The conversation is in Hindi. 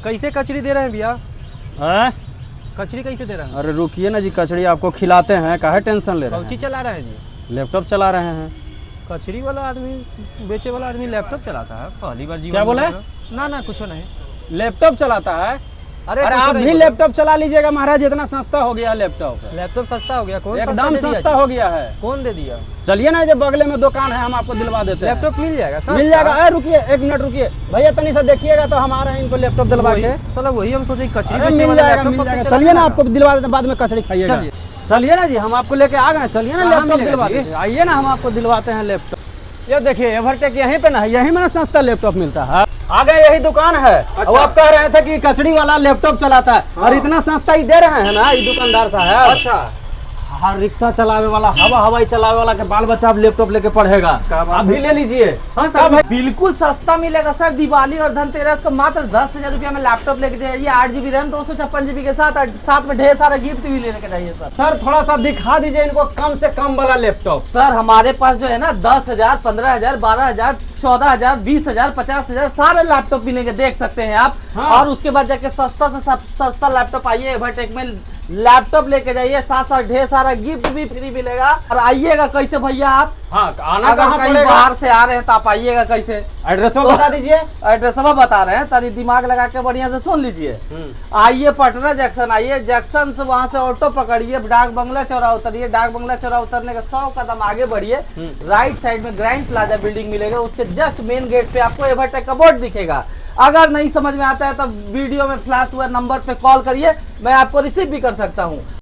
कैसे कचड़ी दे रहे हैं भैया? हैं? कचड़ी कैसे दे रहे हैं? अरे रुकिए ना जी, कचड़ी आपको खिलाते हैं, काहे टेंशन ले रहे कौची हैं? चला रहे हैं जी? लैपटॉप चला रहे हैं। कचड़ी वाला आदमी, बेचे वाला आदमी लैपटॉप चलाता है? पहली बार जीवन क्या बोले? में देख रहा हूं। ना ना कुछ नहीं। लैपटॉप चलाता है? अरे कुछ आप नहीं भी बोला। लैपटॉप चला लीजिएगा महाराज, इतना सस्ता हो गया लैपटॉप। लैपटॉप सस्ता हो गया? कौन एकदम दे दिया सस्ता जी? हो गया है। कौन दे दिया? चलिए ना, जो बगले में दुकान है हम आपको दिलवा देते हैं। लैपटॉप मिल जाएगा? सस्ता? मिल जाएगा। अरे रुकिए, एक मिनट रुकिए भैया, तनी सा देखिएगा तो हम आ रहे हैं इनको लैपटॉप दिलवा के। साला वही हम सोचे कचड़ी अरे बेचे मिल वाला जाएगा, लैपटॉप मिल कब से जाएगा। चला चलिए ना, रहा? आपको दिलवा देते हैं, बाद में कचड़ी खाइएगा। चलिए। चलिए ना जी, हम आपको लेके आ गए। चलिए ना, कहाँ लैपटॉप मिलेगा दिलवा जी? देते हैं। आइए ना, हम आपको दिलवाते हैं लैपटॉप। ये देखिए एवरटेक यहीं पे ना है, यहीं में ना सस्ता लैपटॉप मिलता है। आ गए, यही दुकान है। अच्छा। अब आप कह रहे थे कि कचड़ी वाला लैपटॉप चलाता है, और इतना सस्ता ही दे रहे हैं ना ये दुकानदार साहब। अच्छा। हाँ, रिक्शा चलावे वाला, हवाई चलावे वाला के बाल बच्चा अब लैपटॉप लेके पढ़ेगा। आप भी ले लीजिए। हाँ क्या सर, भाई? बिल्कुल सस्ता मिलेगा सर। दिवाली और धनतेरस को मात्र 10,000 रुपया में लैपटॉप लेके जाइए। 8 GB रैम 256 GB के साथ, और साथ में ढेर सारा गिफ्ट भी लेके जाइए सर। सर थोड़ा सा दिखा दीजिए इनको कम से कम वाला लैपटॉप। सर हमारे पास जो है ना 10,000, 15,000, 12,000, 14,000, 20,000, 50,000 सारे लैपटॉप मिलेंगे, देख सकते हैं आप। हाँ। और उसके बाद जाके सस्ता से सस्ता लैपटॉप आइए एवरटेक में, लैपटॉप लेके जाइए, साथ साथ ढेर सारा गिफ्ट भी फ्री मिलेगा। और आइएगा कैसे भैया आप? हाँ, आना अगर कहाँ कहीं पड़ेगा? बाहर से आ रहे हैं तो आप आइएगा कैसे? एड्रेस बता दीजिए। एड्रेस बता रहे हैं, तनी दिमाग लगा के बढ़िया से सुन लीजिए। आइए पटना जंक्शन, आइए जंक्शन से वहां से ऑटो पकड़िए, डाक बंगला चौराहा उतरिए, डाक बंगला चौराहा उतरने के 100 कदम आगे बढ़िए, राइट साइड में ग्रैंड प्लाजा बिल्डिंग मिलेगा, उसके जस्ट मेन गेट पे आपको एवरटेक का बोर्ड दिखेगा। अगर नहीं समझ में आता है तो वीडियो में फ्लैश हुआ नंबर पे कॉल करिए, मैं आपको रिसीव भी कर सकता हूँ।